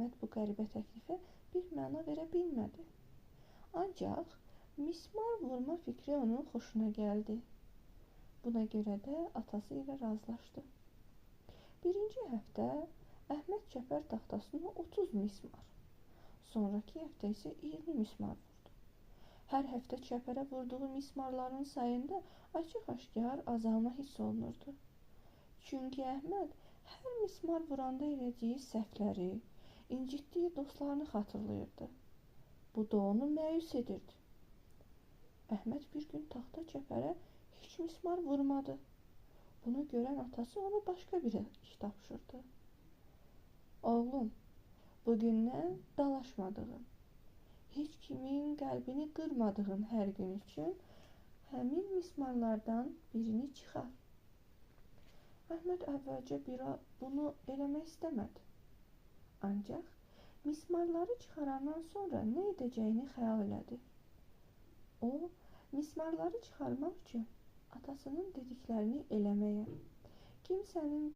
Əhməd bu qəribə təklifə bir məna verə bilmədi. Ancaq mismar vurma fikri onun xoşuna gəldi. Buna görə də atası ilə razılaşdı. Birinci həftə Əhməd çəpər taxtasına 30 mismar, sonraki həftə isə 20 mismar vurdu. Hər həftə çəpərə vurduğu mismarların sayında açıq-aşkar azalma hiss olunurdu. Çünki Əhməd hər mismar vuranda elədiyi səhvləri, incitdiyi dostlarını xatırlayırdı. Bu da onu məyus edirdi. Əhməd bir gün taxta çəpərə heç mismar vurmadı. Bunu görən atası ona başqa bir iş tapşırdı. Oğlum, bugündən dalaşmadığın, heç kimin qəlbini qırmadığın hər gün üçün həmin mismarlardan birini çıxar. Əhməd əvvəlcə bunu eləmək istəmədi. Ancaq mismarları çıxarandan sonra nə edəcəyini xəyal elədi. O, mismarları çıxarmaq üçün atasının dediklərini eləməyə, kimsənin